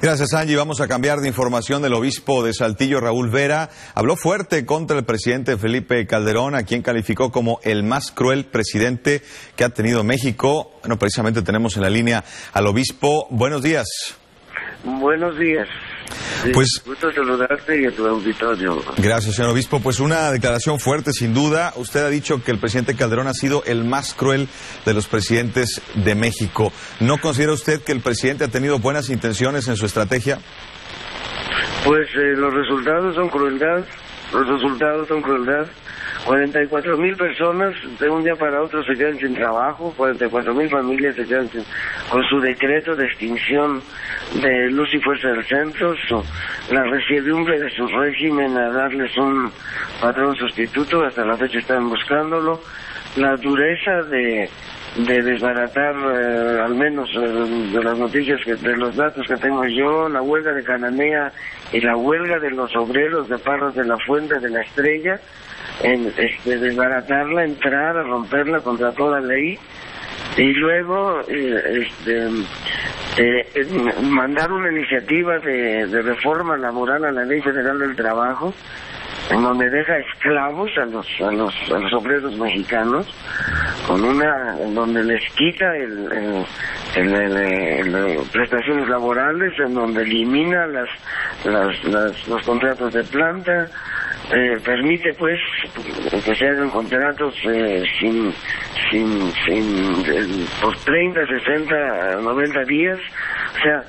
Gracias, Angie. Vamos a cambiar de información. Del obispo de Saltillo, Raúl Vera, habló fuerte contra el presidente Felipe Calderón, a quien calificó como el más cruel presidente que ha tenido México. Bueno, precisamente tenemos en la línea al obispo. Buenos días. Buenos días. Sí, pues gusto saludarte y a tu auditorio. Gracias, señor obispo. Pues una declaración fuerte, sin duda. Usted ha dicho que el presidente Calderón ha sido el más cruel de los presidentes de México. ¿No considera usted que el presidente ha tenido buenas intenciones en su estrategia? Pues los resultados son crueldad. 44,000 personas de un día para otro se quedan sin trabajo, 44,000 familias se quedan con su decreto de extinción de luz y fuerza del centro, la resiedumbre de su régimen a darles un patrón sustituto, hasta la fecha están buscándolo, la dureza de desbaratar, al menos de las noticias, de los datos que tengo yo, la huelga de Cananea y la huelga de los obreros de Parras de la Fuente de la Estrella, desbaratarla, entrar a romperla contra toda ley, y luego mandar una iniciativa de reforma laboral a la Ley Federal del Trabajo, en donde deja esclavos a los obreros mexicanos, en donde les quita prestaciones laborales, en donde elimina los contratos de planta, permite pues que se hagan contratos por 30, 60, 90 días, o sea,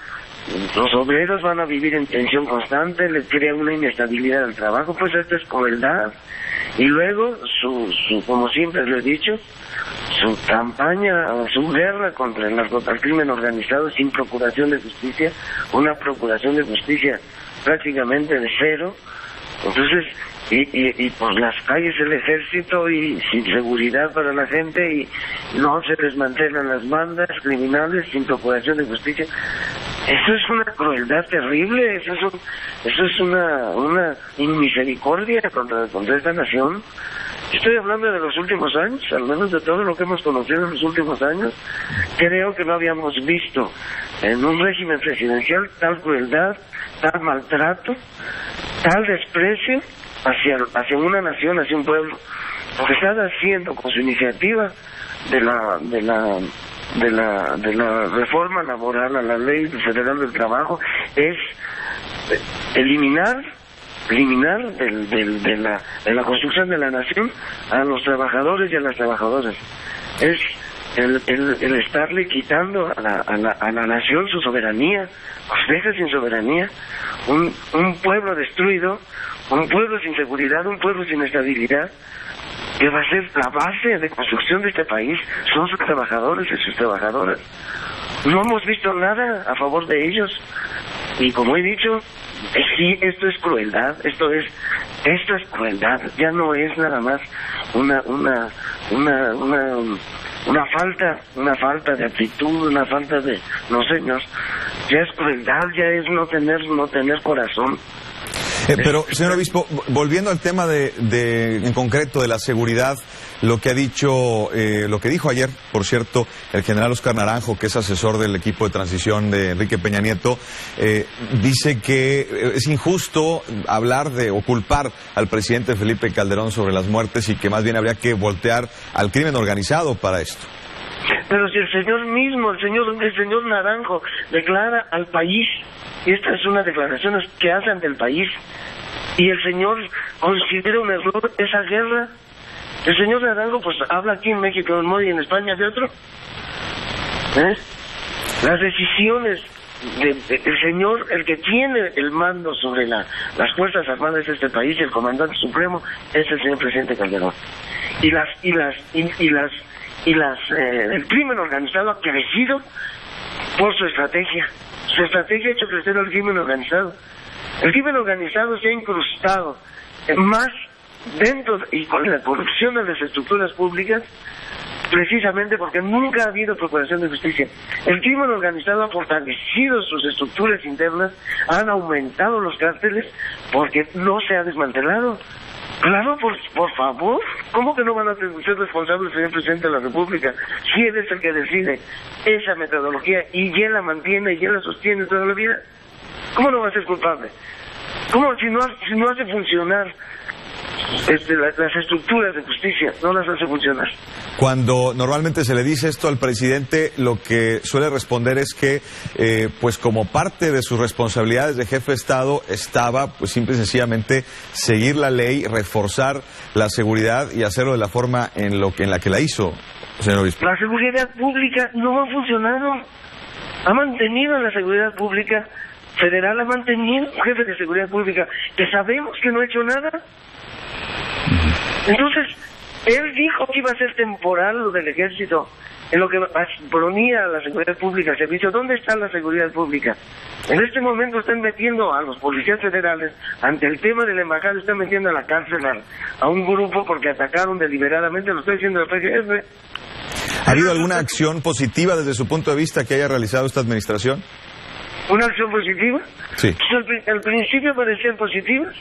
los obreros van a vivir en tensión constante, les crea una inestabilidad al trabajo, pues esto es crueldad. Y luego, como siempre lo he dicho, su campaña, su guerra contra el crimen organizado sin procuración de justicia, una procuración de justicia prácticamente de cero. Entonces, y por las calles el ejército y sin seguridad para la gente, y no se desmantelan las bandas criminales sin procuración de justicia. Eso es una crueldad terrible, eso es una inmisericordia contra esta nación. Estoy hablando de los últimos años, al menos de todo lo que hemos conocido en los últimos años. Creo que no habíamos visto en un régimen presidencial tal crueldad, tal maltrato, tal desprecio hacia una nación, hacia un pueblo. Lo que está haciendo con su iniciativa de la reforma laboral a la Ley Federal del Trabajo es eliminar de la construcción de la nación a los trabajadores y a las trabajadoras. Es el estarle quitando a la nación su soberanía, pues deja sin soberanía, un pueblo destruido, un pueblo sin seguridad, un pueblo sin estabilidad, que va a ser la base de construcción de este país, son sus trabajadores y sus trabajadoras. No hemos visto nada a favor de ellos, y como he dicho, sí, esto es crueldad, esto es crueldad, ya no es nada más una falta de actitud, una falta de, no señor, ya es crueldad, ya es no tener corazón. Pero, señor obispo, volviendo al tema en concreto de la seguridad, lo que dijo ayer, por cierto, el general Oscar Naranjo, que es asesor del equipo de transición de Enrique Peña Nieto, dice que es injusto hablar o culpar al presidente Felipe Calderón sobre las muertes, y que más bien habría que voltear al crimen organizado para esto. Pero si el señor mismo, el señor Naranjo, declara al país, y esta es una declaración que hace ante el país, y el señor considera un error esa guerra. El señor Naranjo pues habla aquí en México de un modo y en España de otro. Las decisiones del señor, el que tiene el mando sobre las Fuerzas Armadas de este país, el comandante supremo, es el señor presidente Calderón. El crimen organizado ha crecido por su estrategia. Su estrategia ha hecho crecer al crimen organizado. El crimen organizado se ha incrustado más dentro y con la corrupción de las estructuras públicas, precisamente porque nunca ha habido procuración de justicia. El crimen organizado ha fortalecido sus estructuras internas, han aumentado los cárteles porque no se ha desmantelado. Claro, por favor, ¿cómo que no van a ser responsables el señor presidente de la República? Si él es el que decide esa metodología y él la mantiene y él la sostiene toda la vida. ¿Cómo no va a ser culpable? ¿Cómo si no hace funcionar las estructuras de justicia, no las hace funcionar? Cuando normalmente se le dice esto al presidente, lo que suele responder es que, pues como parte de sus responsabilidades de jefe de Estado estaba, pues simple y sencillamente, seguir la ley, reforzar la seguridad y hacerlo de la forma en la que la hizo, señor obispo. La seguridad pública no ha funcionado. Ha mantenido la seguridad pública federal, ha mantenido un jefe de seguridad pública que sabemos que no ha hecho nada. Entonces, él dijo que iba a ser temporal lo del ejército, en lo que ponía la seguridad pública al servicio. ¿Dónde está la seguridad pública? En este momento están metiendo a los policías federales, ante el tema de la embajada, están metiendo a la cárcel a un grupo porque atacaron deliberadamente, lo está diciendo el PGF. ¿Ha habido alguna acción positiva desde su punto de vista que haya realizado esta administración? ¿Una acción positiva? Sí. Pues al principio parecían positivas,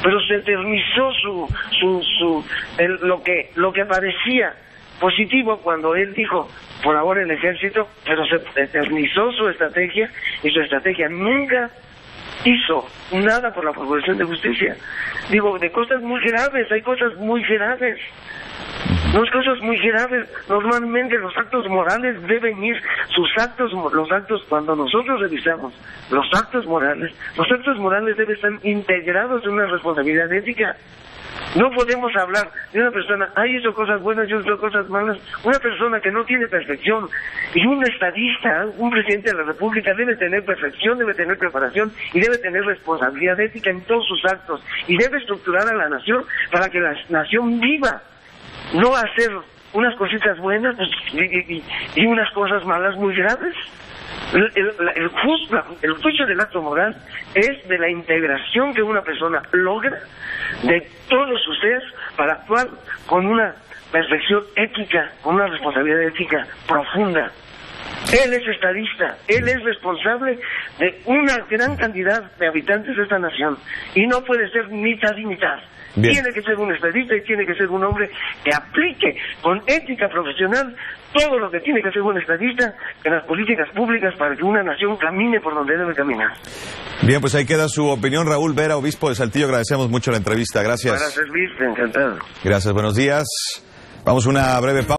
pero se eternizó lo que parecía positivo cuando él dijo por ahora el ejército, pero se eternizó su estrategia, y su estrategia nunca hizo nada por la procuración de justicia. Digo, de cosas muy graves, hay cosas muy graves. No es cosas muy graves. Normalmente los actos morales deben ir, los actos, cuando nosotros revisamos los actos morales deben estar integrados en una responsabilidad ética. No podemos hablar de una persona, hizo cosas buenas, yo hizo cosas malas. Una persona que no tiene perfección, y un estadista, un presidente de la República debe tener perfección, debe tener preparación y debe tener responsabilidad ética en todos sus actos, y debe estructurar a la nación para que la nación viva. No hacer unas cositas buenas y unas cosas malas muy graves. El juicio del acto moral es de la integración que una persona logra de todo su ser para actuar con una perfección ética, con una responsabilidad ética profunda. Él es estadista, él es responsable de una gran cantidad de habitantes de esta nación, y no puede ser mitad y mitad. Bien. Tiene que ser un estadista y tiene que ser un hombre que aplique con ética profesional todo lo que tiene que hacer un estadista en las políticas públicas para que una nación camine por donde debe caminar. Bien, pues ahí queda su opinión. Raúl Vera, obispo de Saltillo, agradecemos mucho la entrevista. Gracias. Para servirte, encantado. Gracias, buenos días. Vamos a una breve pausa.